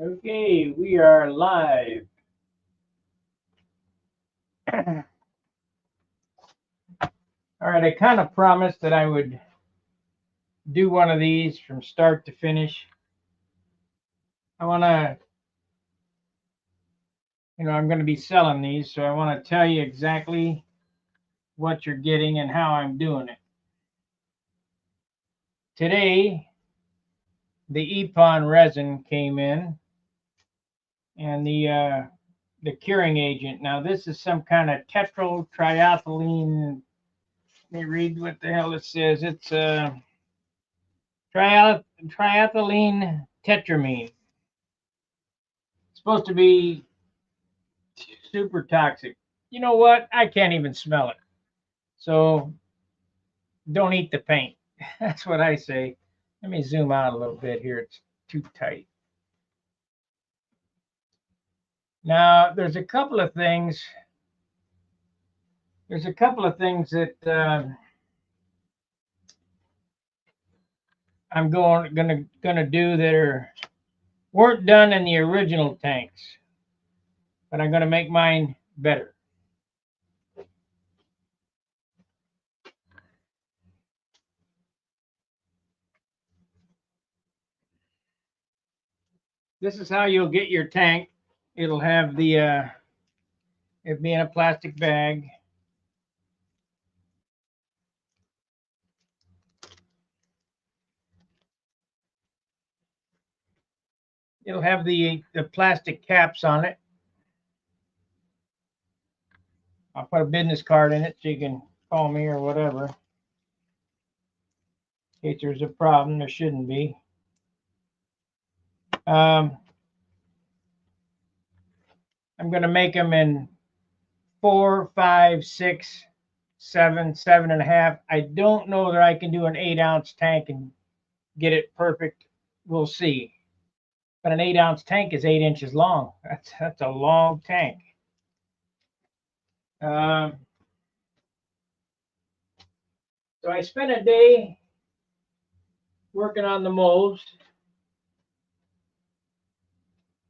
Okay, we are live. All right, I kind of promised that I would do one of these from start to finish. I want to, I'm going to be selling these, so I want to tell you exactly what you're getting and how I'm doing it. Today, the EPON resin came in and the curing agent. Now, this is some kind of tetratriethylene. Let me read what the hell it says. It's triethylene tetramine. It's supposed to be super toxic. You know what? I can't even smell it. So don't eat the paint. That's what I say. Let me zoom out a little bit here. It's too tight. Now, there's a couple of things. There's a couple of things that I'm gonna do that weren't done in the original tanks, but I'm gonna make mine better. This is how you'll get your tank. It'll have the it'll be in a plastic bag. It'll have the plastic caps on it. I'll put a business card in it so you can call me or whatever. In case there's a problem, there shouldn't be. I'm going to make them in 4, 5, 6, 7, 7.5. I don't know that I can do an 8-ounce tank and get it perfect. We'll see. But an 8-ounce tank is 8 inches long. That's a long tank. So I spent a day working on the molds.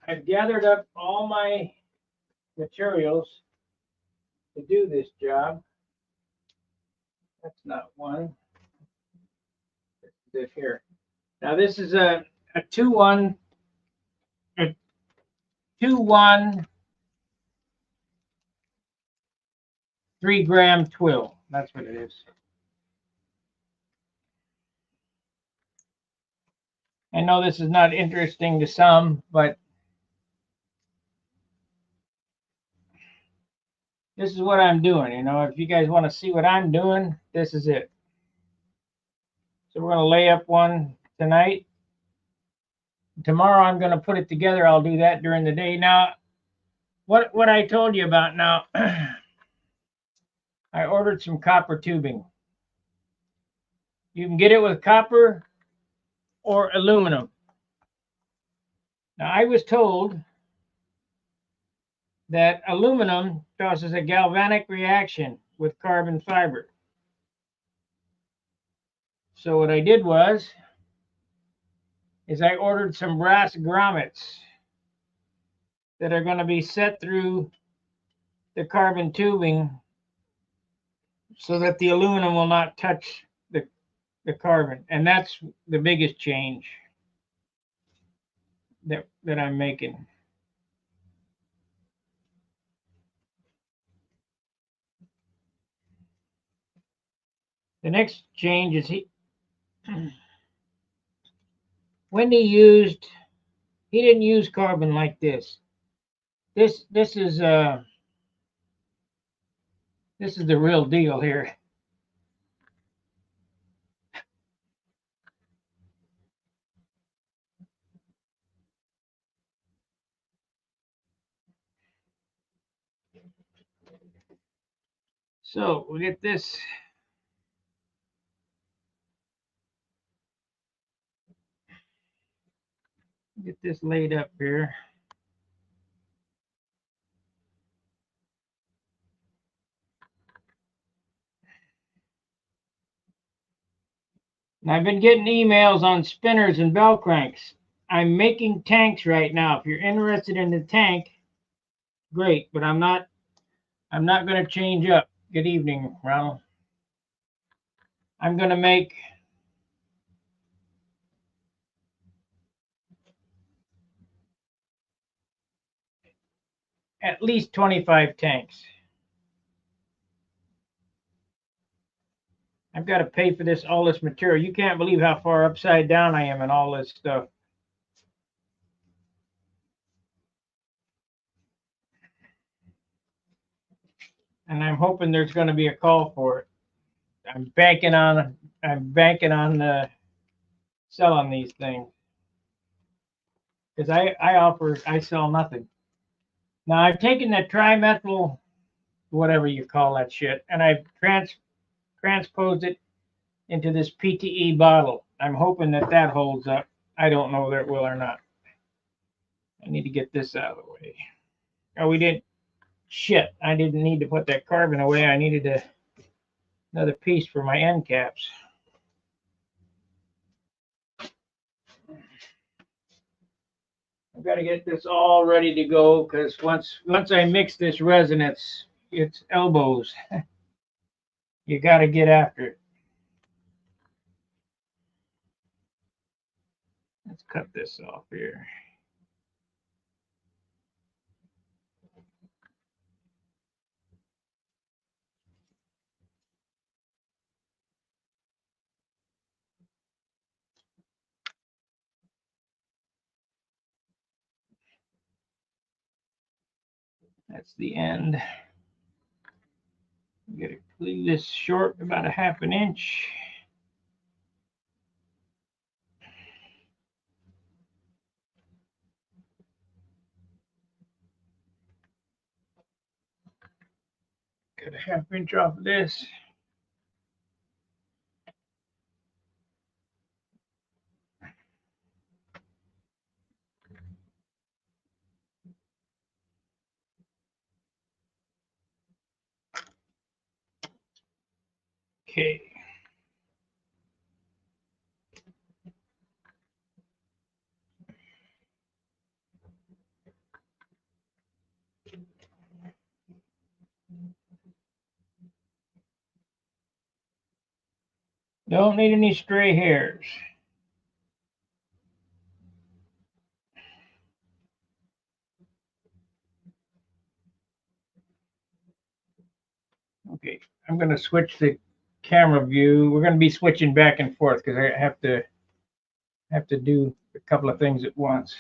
I've gathered up all my materials to do this job. That's not one. This here. Now this is a 2-1 3-gram twill. That's what it is. I know this is not interesting to some, but this is what I'm doing. If you guys want to see what I'm doing, this is it. So we're going to lay up one tonight. Tomorrow I'm going to put it together. I'll do that during the day. Now, what I told you about now, I ordered some copper tubing. You can get it with copper or aluminum. Now, I was told that aluminum causes a galvanic reaction with carbon fiber. So what I did is I ordered some brass grommets that are going to be set through the carbon tubing so that the aluminum will not touch the carbon. And that's the biggest change that I'm making. The next change is he didn't use carbon like this. This is the real deal here. So we get this. Get this laid up here. And I've been getting emails on spinners and bell cranks. I'm making tanks right now. If you're interested in the tank, great, but I'm not going to change up. Good evening, Ronald. I'm going to make at least 25 tanks. I've got to pay for all this material. You can't believe how far upside down I am in all this stuff. And I'm hoping there's going to be a call for it. I'm banking on selling these things, because I sell nothing. Now I've taken that trimethyl, whatever you call that shit, and I've transposed it into this PTE bottle. I'm hoping that holds up. I don't know whether it will or not. I need to get this out of the way. Oh, we didn't. Shit, I didn't need to put that carbon away. I needed another piece for my end caps. I've got to get this all ready to go, because once I mix this resin, it's elbows. You got to get after it. Let's cut this off here. That's the end. I'm going to leave this short, about a half an inch. Cut a half inch off of this. Okay. Don't need any stray hairs. Okay, I'm going to switch the camera view. We're going to be switching back and forth because I have to do a couple of things at once.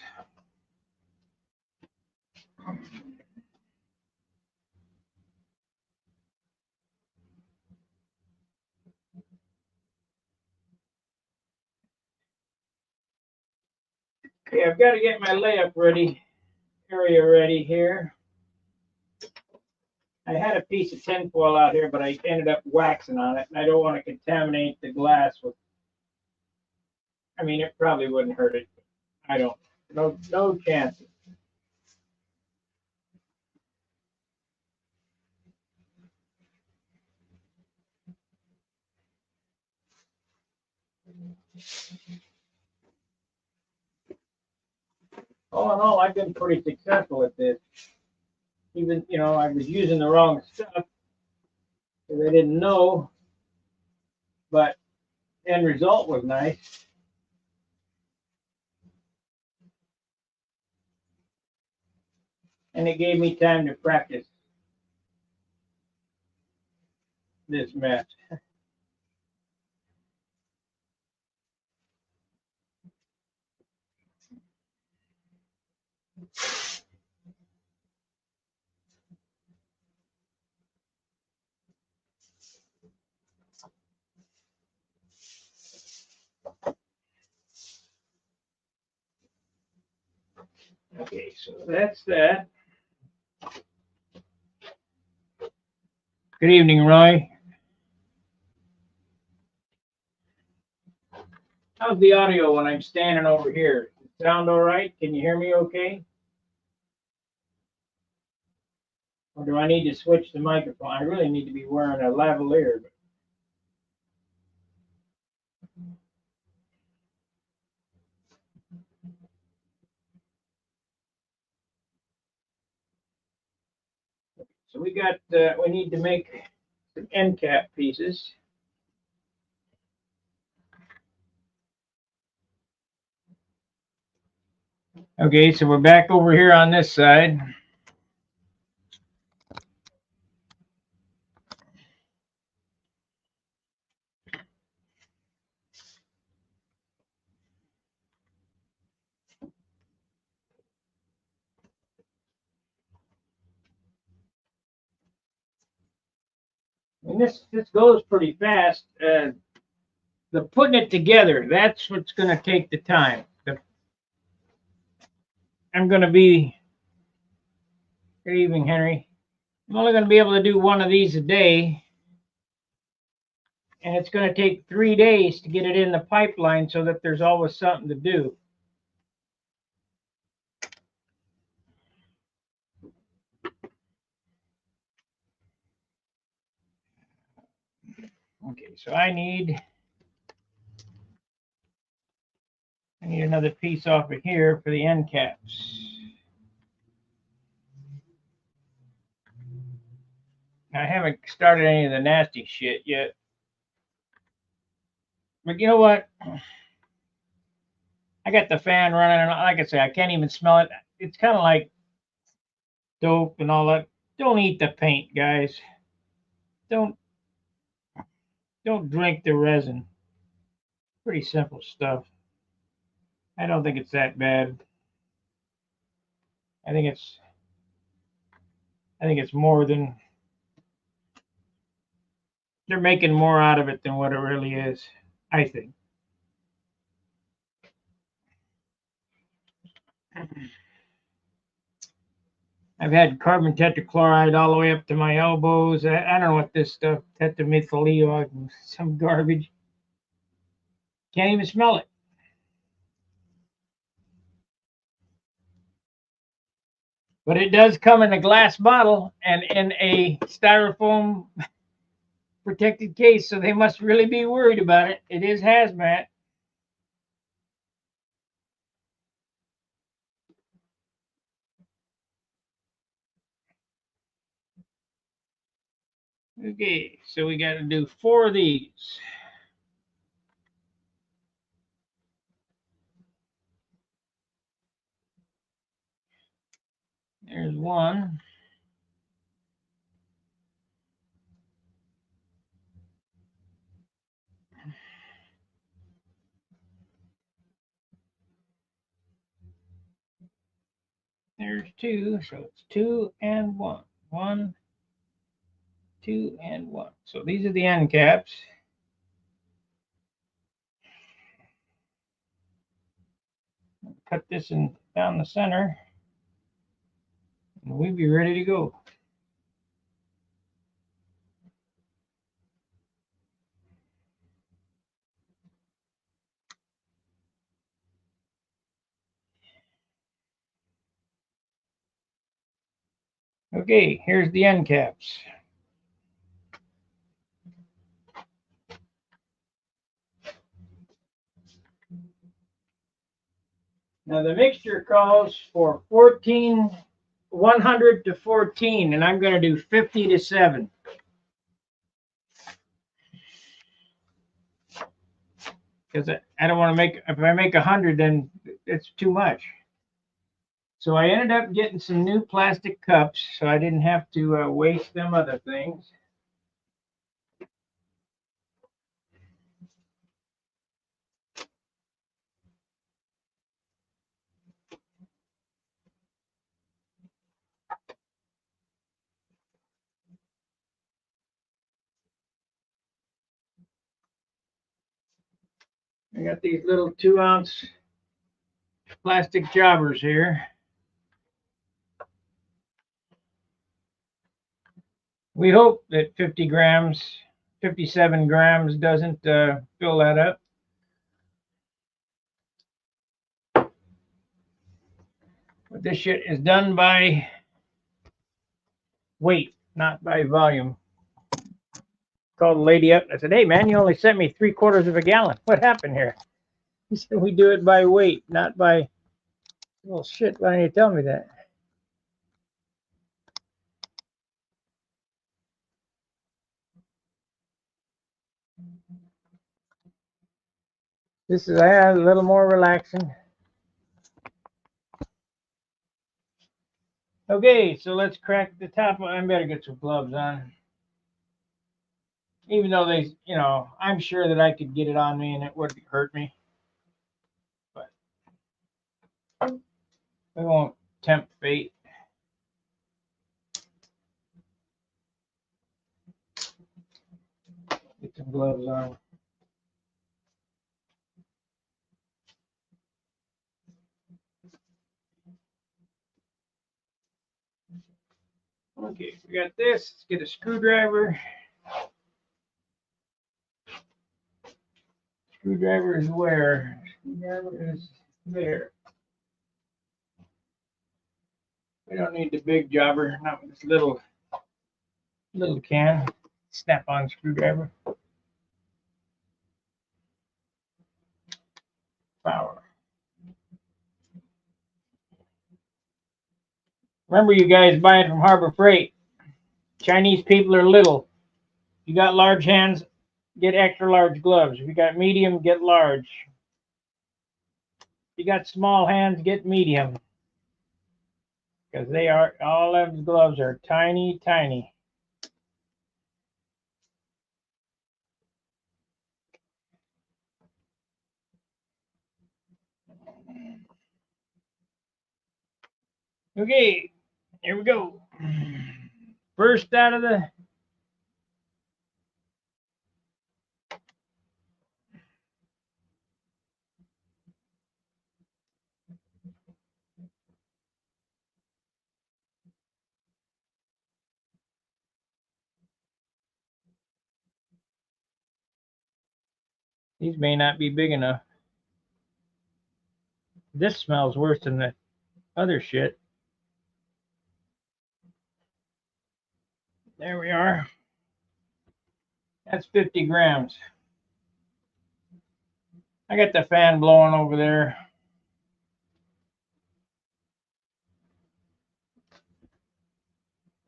Okay, I've got to get my layup area ready here. I had a piece of tinfoil out here, but I ended up waxing on it, and I don't want to contaminate the glass with. I mean, it probably wouldn't hurt it. I don't. No chances. All in all, I've been pretty successful at this. Even, I was using the wrong stuff because I didn't know, but end result was nice. And it gave me time to practice this mess. Okay, so that's that. Good evening, Roy. How's the audio when I'm standing over here? Does it sound all right? Can you hear me okay? Or do I need to switch the microphone? I really need to be wearing a lavalier. we need to make some end cap pieces. Okay, so we're back over here on this side. And this goes pretty fast. The putting it together, that's what's going to take the time. I'm going to be, good evening, Henry. I'm only going to be able to do one of these a day. And it's going to take 3 days to get it in the pipeline so that there's always something to do. Okay, so I need another piece off of here for the end caps. I haven't started any of the nasty shit yet. But you know what? I got the fan running, and like I say, I can't even smell it. It's kind of like dope and all that. Don't eat the paint, guys. Don't drink the resin. Pretty simple stuff. I don't think it's that bad. I think it's more than they're making more out of it than what it really is, I think. I've had carbon tetrachloride all the way up to my elbows. I don't know what this stuff, tetramethyl, some garbage. Can't even smell it. But it does come in a glass bottle and in a styrofoam protected case, so they must really be worried about it. It is hazmat. Okay, so we got to do 4 of these. There's one. There's 2, so it's 2 and 1. 1, 2, and 1. So these are the end caps. Cut this in down the center, and we'll be ready to go. Okay, here's the end caps. Now the mixture calls for 100 to 14, and I'm going to do 50 to 7. Because I don't want to make, if I make 100, then it's too much. So I ended up getting some new plastic cups, so I didn't have to waste them other things. I got these little 2-ounce plastic jobbers here. We hope that 50 grams, 57 grams doesn't fill that up. But this shit is done by weight, not by volume. Called the lady up. I said, "Hey, man, you only sent me 3/4 of a gallon. What happened here?" He said, "We do it by weight, not by..." Well, shit, why didn't you tell me that? This is a little more relaxing. Okay, so let's crack the top. I better get some gloves on. Even though they, I'm sure that I could get it on me and it wouldn't hurt me. But we won't tempt fate. Get some gloves on. Okay, we got this. Let's get a screwdriver. Screwdriver is where? Screwdriver is there. We don't need the big jobber, not with this little can. Snap-on screwdriver. Power. Remember, you guys buying from Harbor Freight. Chinese people are little. If you got large hands, get extra large gloves. If you got medium, get large. If you got small hands, get medium. Because all of the gloves are tiny, tiny. Okay, here we go. First out of the these may not be big enough. This smells worse than the other shit. There we are. That's 50 grams. I got the fan blowing over there.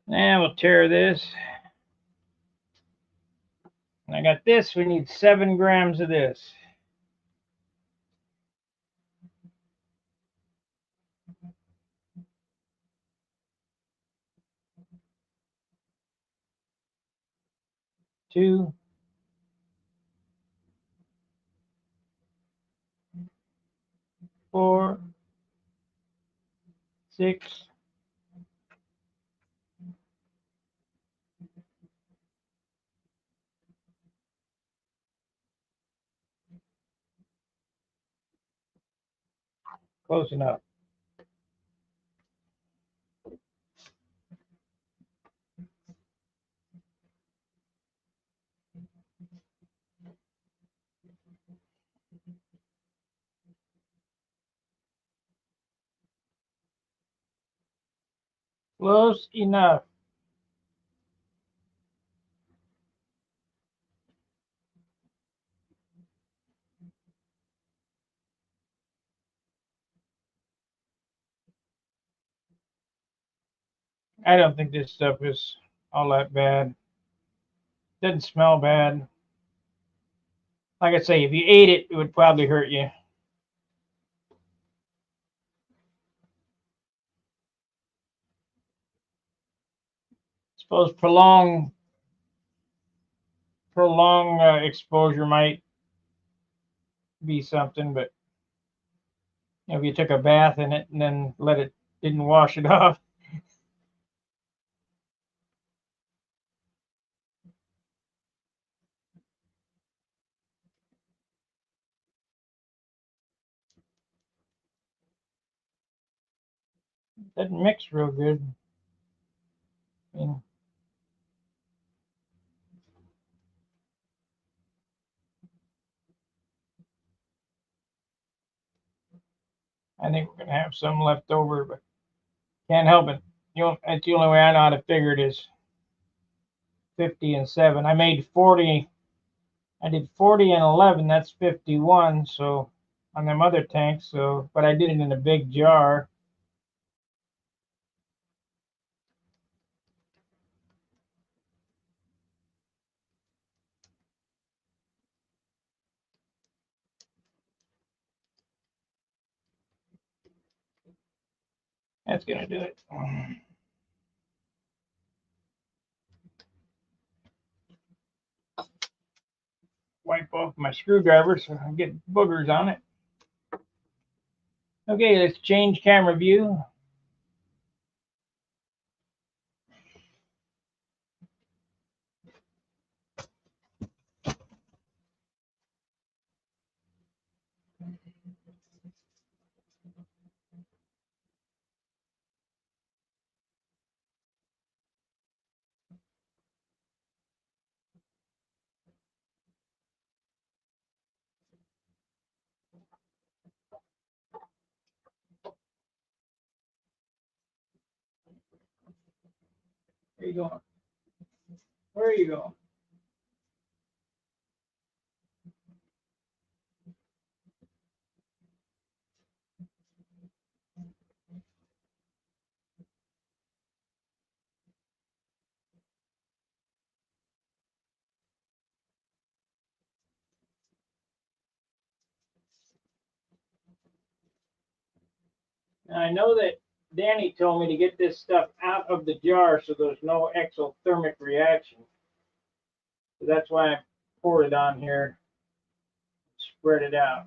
Now we'll tear this. And I got this. We need 7 grams of this. Two. 4. 6. 7. Close enough. Close enough. I don't think this stuff is all that bad. Doesn't smell bad. Like I say, if you ate it, it would probably hurt you. Suppose prolonged exposure might be something, but if you took a bath in it and then didn't wash it off. Doesn't mix real good. I mean, I think we're gonna have some left over, but can't help it. That's the only way I know how to figure it is 50 and 7. I made 40. I did 40 and 11. That's 51. So on them other tanks. So, but I did it in a big jar. That's gonna do it. Wipe off my screwdriver so I get boogers on it. Okay, let's change camera view. Where are you going? Where are you going? Now, I know that Danny told me to get this stuff out of the jar so there's no exothermic reaction. So that's why I poured it on here, spread it out.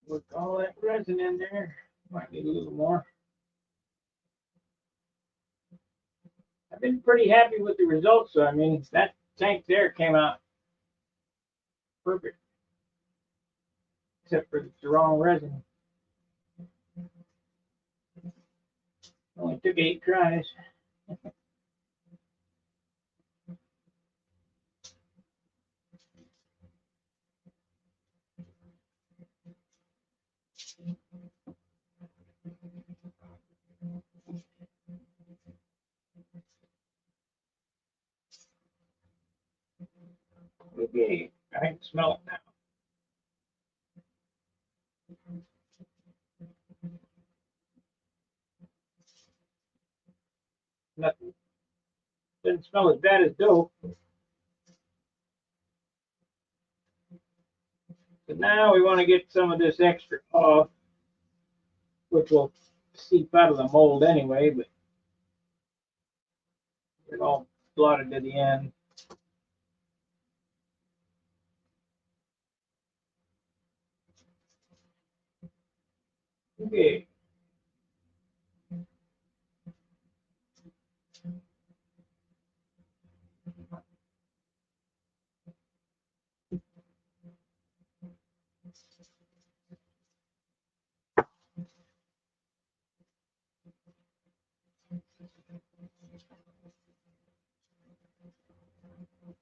With all that resin in there, might need a little more. I've been pretty happy with the results. So, I mean, that tank there came out perfect, except for the wrong resin. Only took 8 tries. Okay, I can smell it now. Nothing. Doesn't smell as bad as dope. So now we want to get some of this extra off, which will seep out of the mold anyway, but it all blotted to the end. Okay.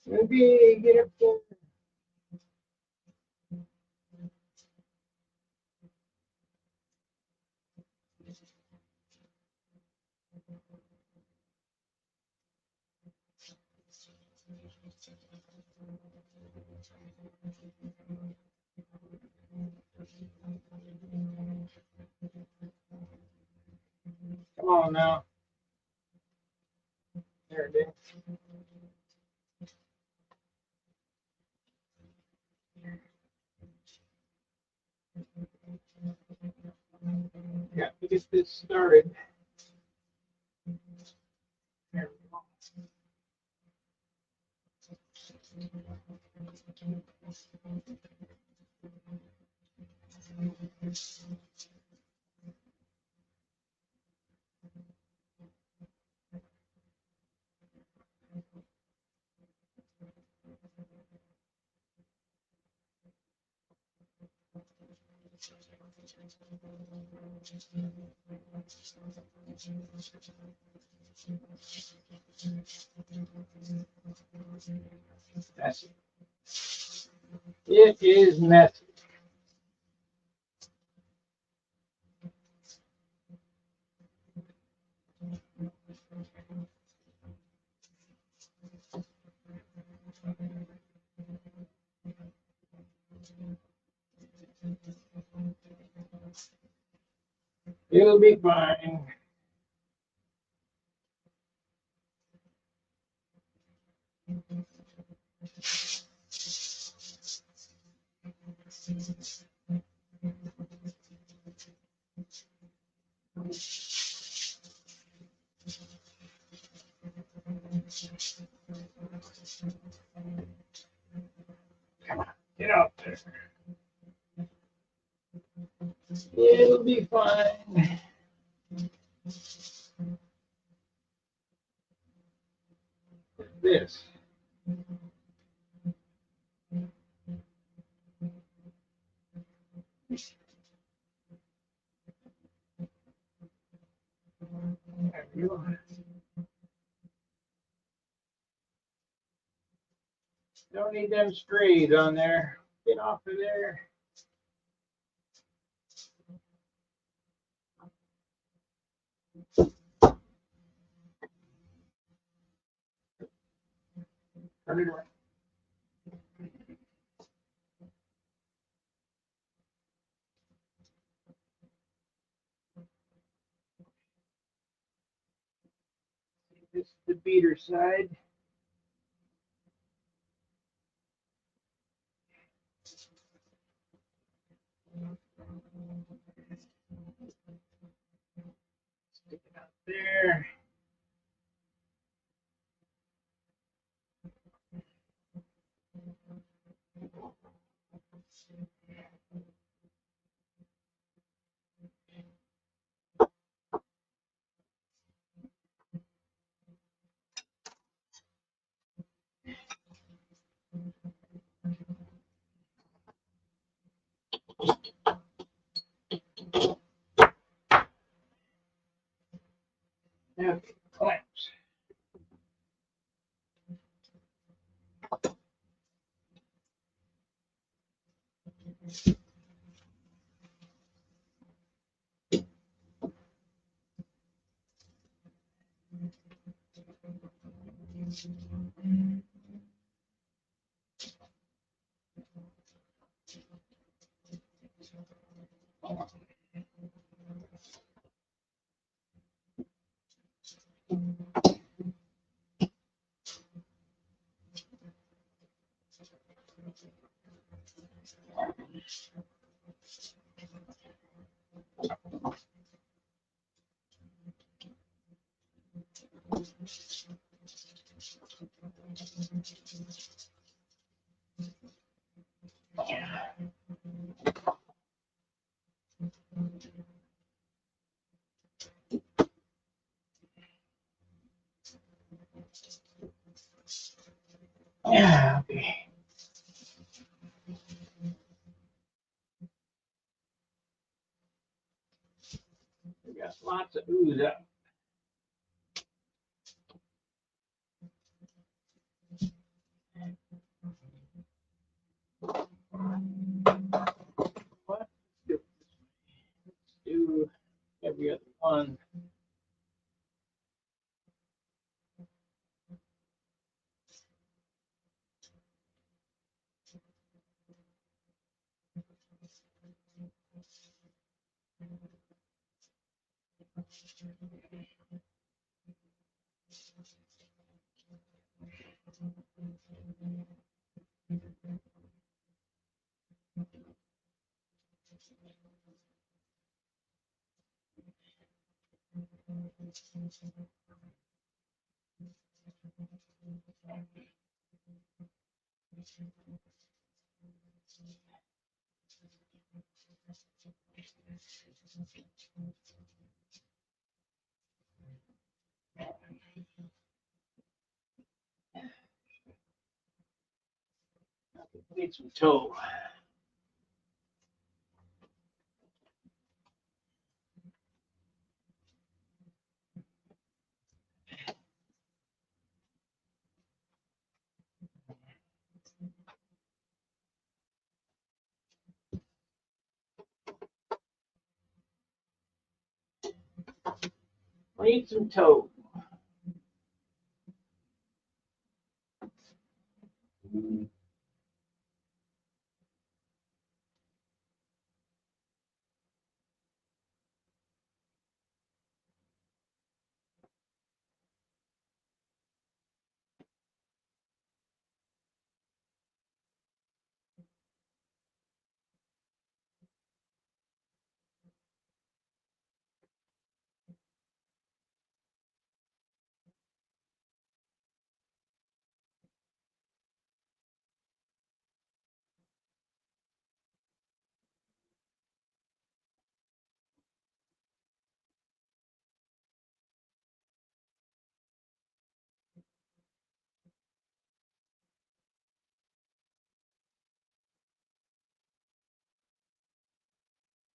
Maybe get up there. Come on now. There it is. Got to get this started. There we go. Messy. It is messy. It'll be fine. Come on, get out there. It'll be fine. This. There you are. Don't need them strays on there. Get off of there. Turn it around. This is the beater side. Stick it out there. Okay, clamps. Yeah, okay. We got lots of ooze up. What? Let's do every other one. Need some toe. Need some toe.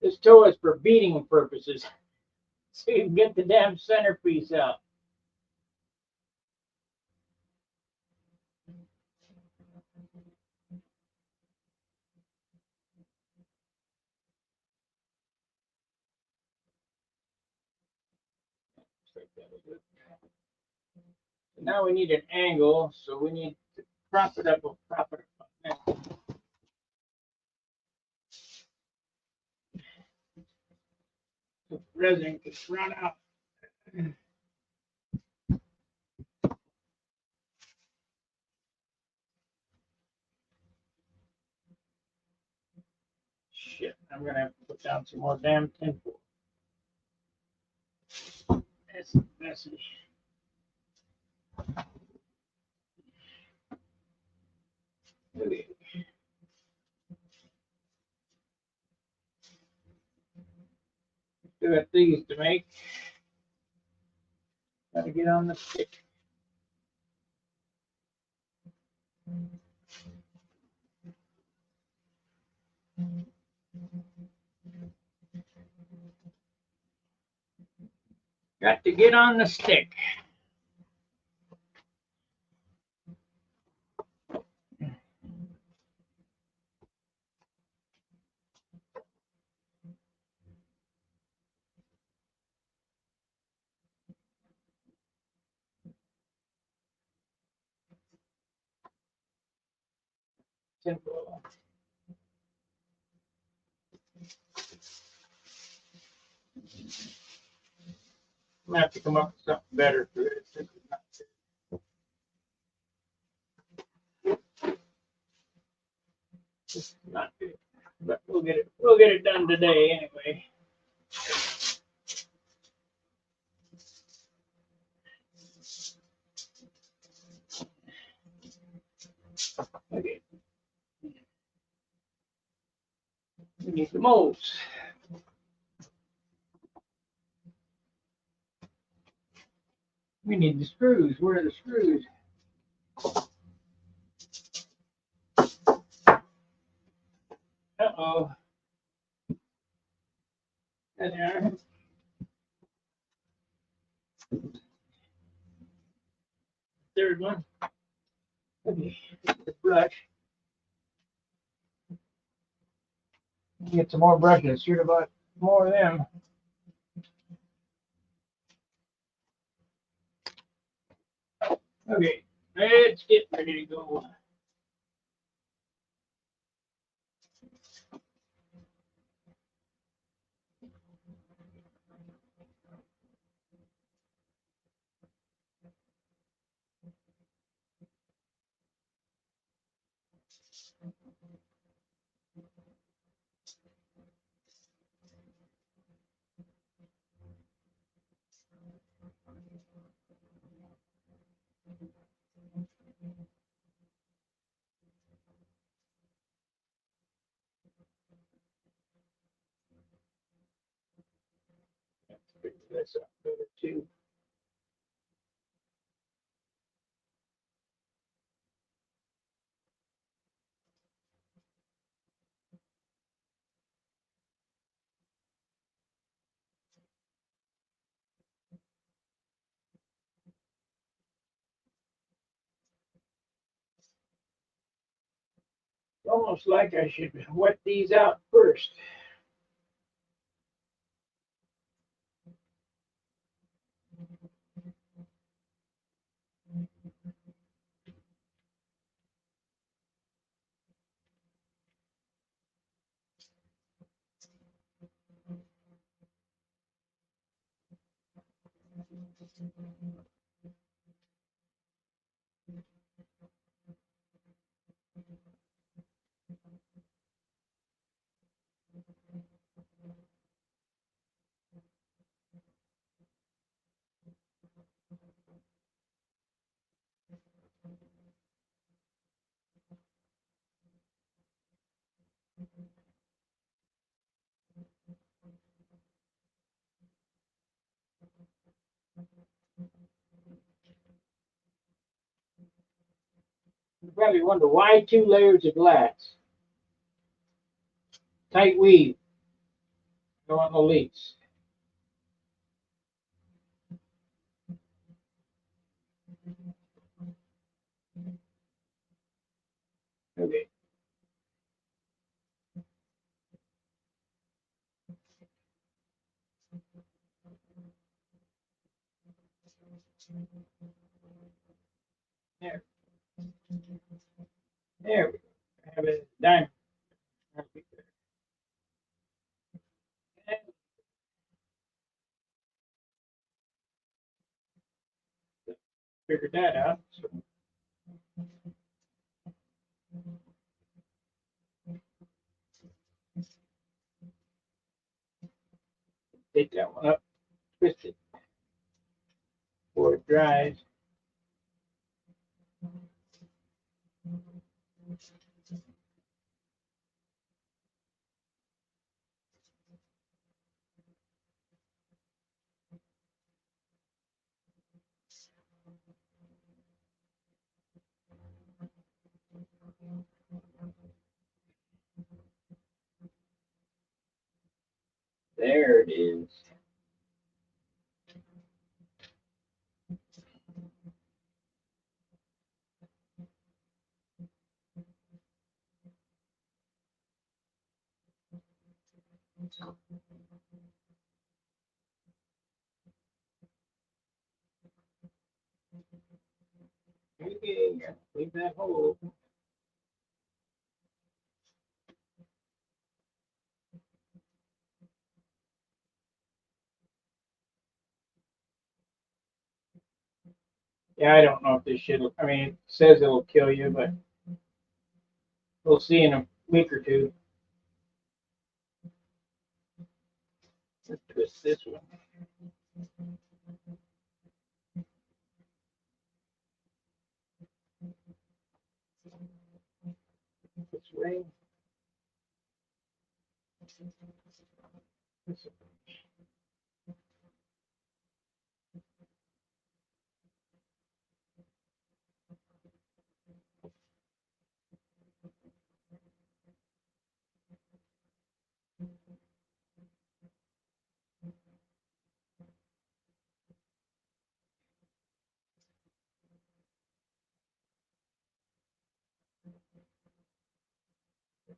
This toe is for beating purposes. So you can get the damn centerpiece out. Now we need an angle, so we need to prop it up. We'll prop it up. The resin can run out. Shit, I'm gonna have to put down some more damn tinfoil. That's messy. Okay. Still got these to make. Gotta get on the stick. Got to get on the stick. Tinfoil. I'm gonna have to come up with something better for this. This is not good. This is not good. But we'll get it. We'll get it done today anyway. Okay. We need the molds. We need the screws. Where are the screws? Uh-oh. There they are. Third one. Okay. The brush. Get some more brushes. Should have bought more of them. Okay. Let's get ready to go. this up better too. It's almost like I should wet these out first. You probably wonder why 2 layers of glass. Tight weave. Don't want no leaks. Okay. There. There we go. I have a diamond. Figured that out. So take that one up, twist it before it dries. There it is. Okay, leave that hole open. Yeah, I don't know if this shit. I mean, it says it'll kill you, but we'll see in a week or two. Let's twist this one. This way. This way.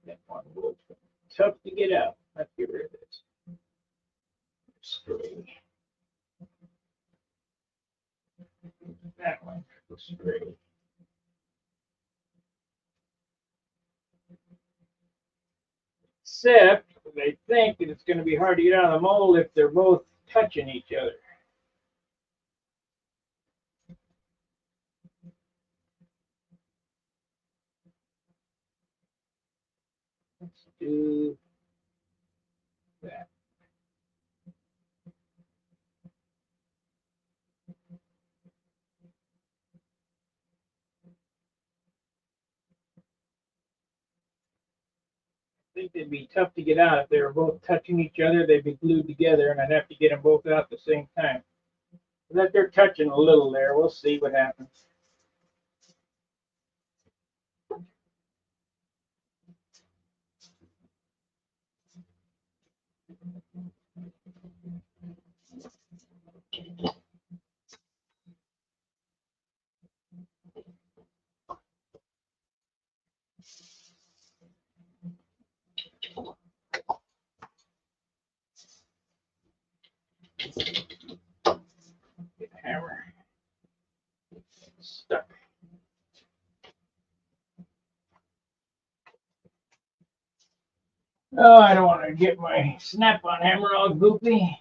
That one was tough to get out. Let's get rid of this. Stray. That one. Stray. Except they think that it's going to be hard to get out of the mold if they're both touching each other. Let's do that. I think it'd be tough to get out if they were both touching each other. They'd be glued together, and I'd have to get them both out at the same time. But they're touching a little there. We'll see what happens. Get the hammer. Stuck. Oh, I don't want to get my snap-on hammer all goopy.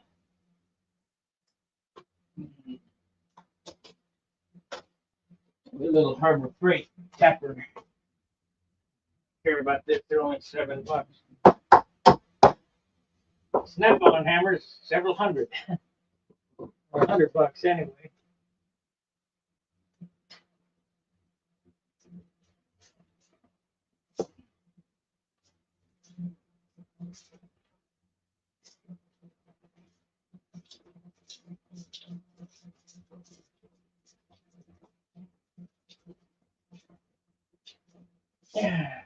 A little Harbor Freight tapper. Care about this? They're only $7. Snap-on hammers, several hundred, or $100 anyway. Yeah.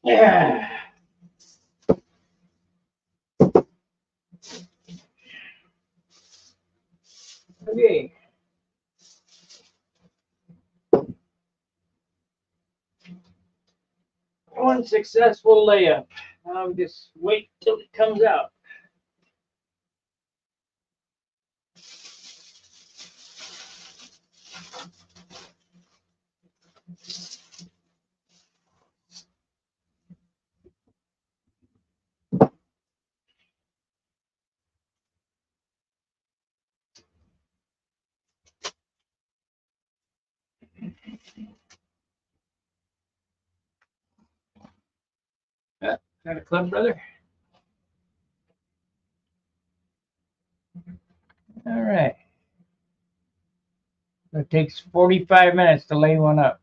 Yeah. Okay. One successful layup. Now just wait till it comes out. Is that a club, brother? All right. It takes 45 minutes to lay one up.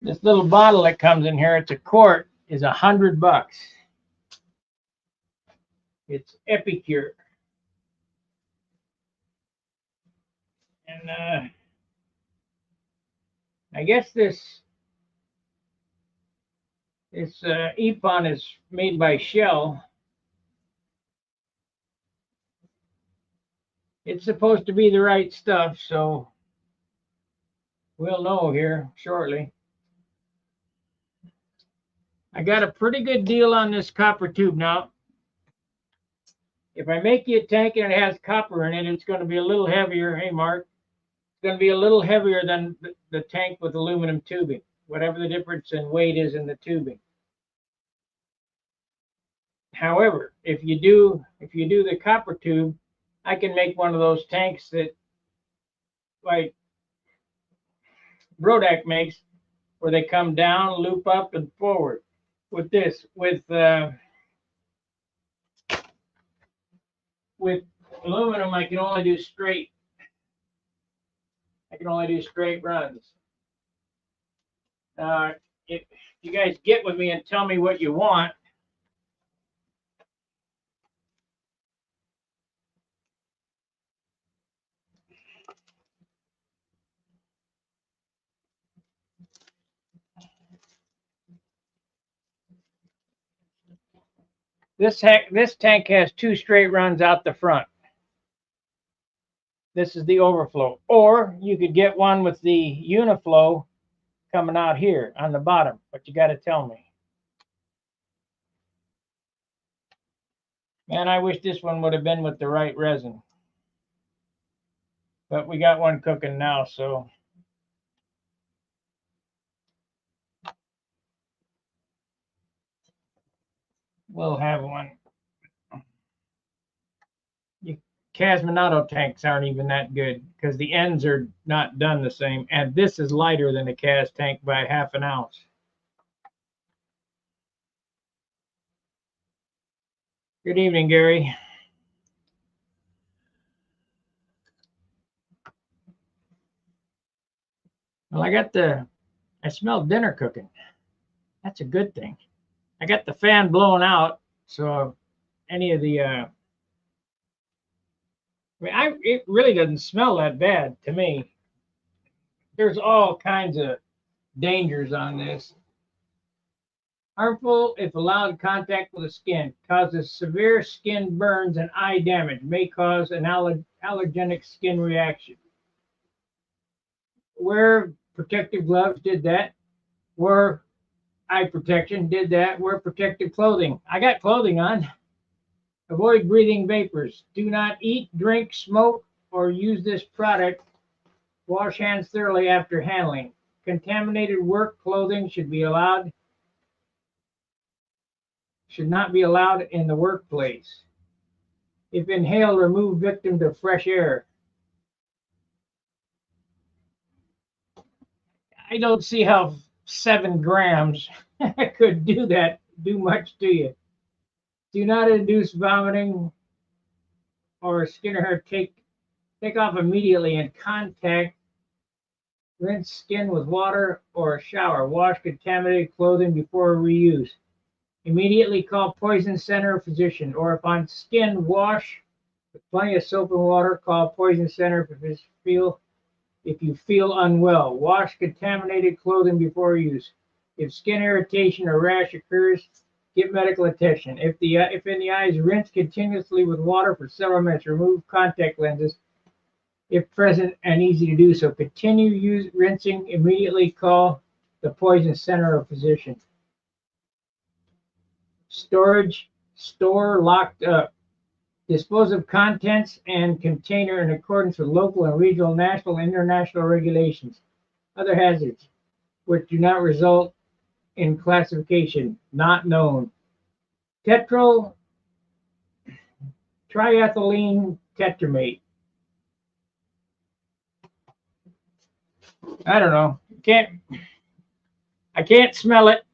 This little bottle that comes in here, it's a quart, is $100. It's Epicure. And I guess this Epon is made by Shell. It's supposed to be the right stuff, so we'll know here shortly. I got a pretty good deal on this copper tube now. If I make you a tank and it has copper in it, it's going to be a little heavier. Hey, Mark. It's going to be a little heavier than the tank with aluminum tubing, whatever the difference in weight is in the tubing. However, if you do the copper tube, I can make one of those tanks that like Brodak makes, where they come down, loop up, and forward. With this, with aluminum, I can only do straight. I can only do straight runs. If you guys get with me and tell me what you want, this tank has 2 straight runs out the front. This is the overflow. Or you could get one with the Uniflow coming out here on the bottom, but you got to tell me. Man, I wish this one would have been with the right resin. But we got one cooking now, so. we'll have one. Cosmonaut tanks aren't even that good because the ends are not done the same. And this is lighter than a Cas tank by half an ounce. Good evening, Gary. Well, I smell dinner cooking. That's a good thing. I got the fan blown out, so any of the, it really doesn't smell that bad to me. There's all kinds of dangers on this. Harmful if allowed contact with the skin. Causes severe skin burns and eye damage. May cause an allergenic skin reaction. Wear protective gloves, did that. Wear eye protection, did that. Wear protective clothing. I got clothing on. Avoid breathing vapors. Do not eat, drink, smoke, or use this product. Wash hands thoroughly after handling. Contaminated work clothing should not be allowed in the workplace. If inhaled, remove victim to fresh air. I don't see how 7 grams could do much to you. Do not induce vomiting or skin or hair. Take off immediately in contact. Rinse skin with water or a shower. Wash contaminated clothing before reuse. Immediately call poison center or physician, or if on skin, wash with plenty of soap and water. Call poison center if you feel unwell. Wash contaminated clothing before use. If skin irritation or rash occurs, get medical attention. If in the eyes, rinse continuously with water for several minutes. Remove contact lenses if present and easy to do so. Continue rinsing. Immediately call the poison center or physician. Storage, store locked up. Dispose of contents and container in accordance with local and regional, national, and international regulations. Other hazards, which do not result in classification, not known. Tetrol triethylene tetramate. I don't know. I can't smell it.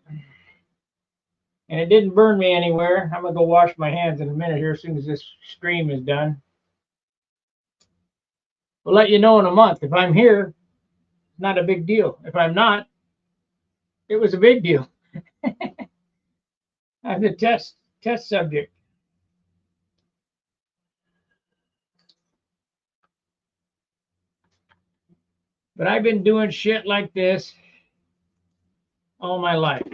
And it didn't burn me anywhere. I'm going to go wash my hands in a minute here as soon as this stream is done. We'll let you know in a month. If I'm here, not a big deal. If I'm not, it was a big deal. I'm the test subject. But I've been doing shit like this all my life.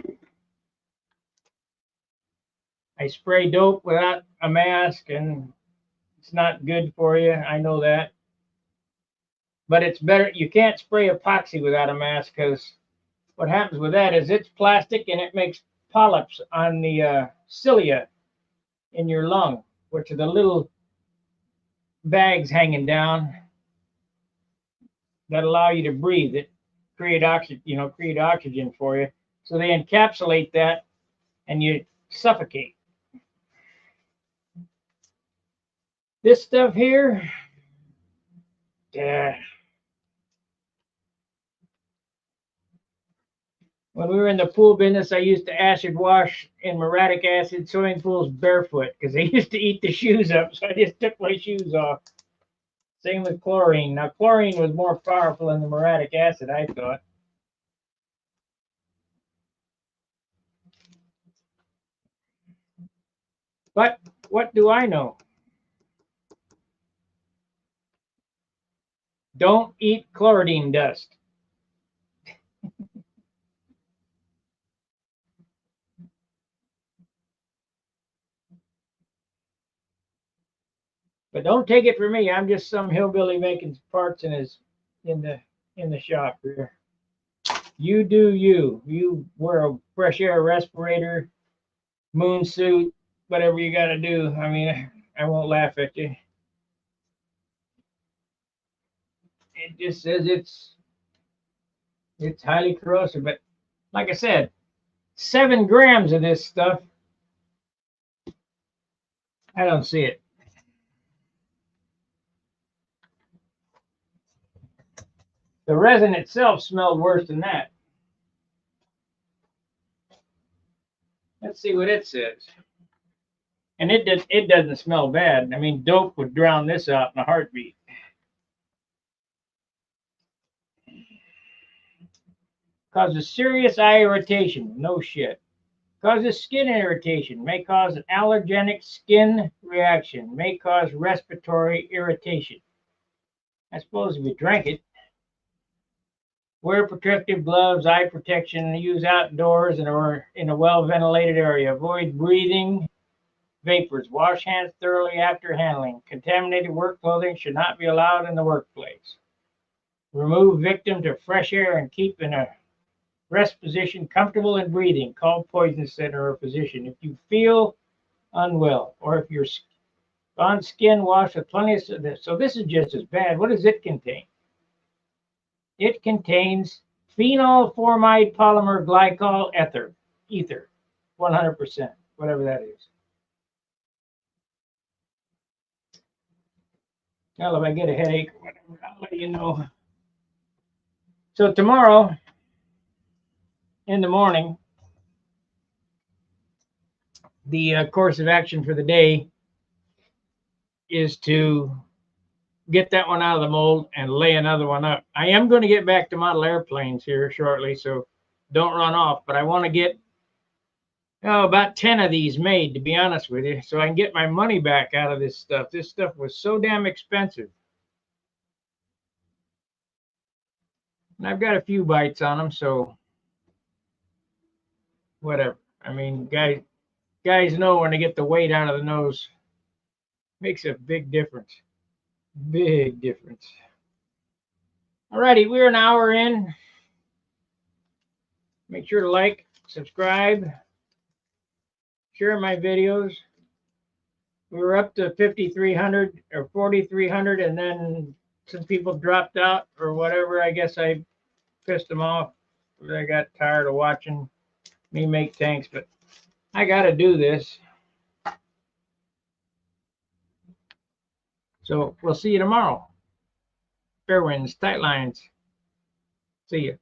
I spray dope without a mask, and it's not good for you. I know that. But it's better. You can't spray epoxy without a mask because what happens with that is it's plastic and it makes polyps on the cilia in your lung, which are the little bags hanging down that allow you to breathe. It create oxygen for you. So they encapsulate that and you suffocate. This stuff here, yeah. When we were in the pool business, I used to acid wash in muriatic acid swimming pools barefoot because they used to eat the shoes up. So I just took my shoes off. Same with chlorine. Now, chlorine was more powerful than the muriatic acid, I thought. But what do I know? Don't eat chlorine dust. But don't take it from me. I'm just some hillbilly making parts in the shop here. You do you. You wear a fresh air respirator, moon suit, whatever you got to do. I mean, I won't laugh at you. It just says it's highly corrosive. But like I said, 7 grams of this stuff I don't see it. The resin itself smelled worse than that. Let's see what it says. And it doesn't smell bad. I mean, dope would drown this out in a heartbeat. Causes serious eye irritation. No shit. Causes skin irritation. May cause an allergenic skin reaction. May cause respiratory irritation. I suppose if you drank it. Wear protective gloves, eye protection, use outdoors or in a well-ventilated area. Avoid breathing vapors. Wash hands thoroughly after handling. Contaminated work clothing should not be allowed in the workplace. Remove victim to fresh air and keep in a rest position comfortable in breathing. Call poison center or physician. If you feel unwell or if you're on skin, wash with plenty of this. So this is just as bad. What does it contain? It contains phenolphormide polymer glycol ether, 100%, whatever that is. Well, if I get a headache or whatever, I'll let you know. So tomorrow in the morning, the course of action for the day is to get that one out of the mold and lay another one up. I am going to get back to model airplanes here shortly, so don't run off. But I want to get about 10 of these made, to be honest with you, so I can get my money back out of this stuff. This stuff was so damn expensive. And I've got a few bites on them, so whatever. I mean, guys know when they get the weight out of the nose, makes a big difference. Big difference. Alrighty, we're an hour in. Make sure to like, subscribe, share my videos. We were up to 5,300 or 4,300, and then some people dropped out or whatever. I guess I pissed them off. They got tired of watching me make tanks, but I got to do this. So we'll see you tomorrow. Fair winds, tight lines. See you.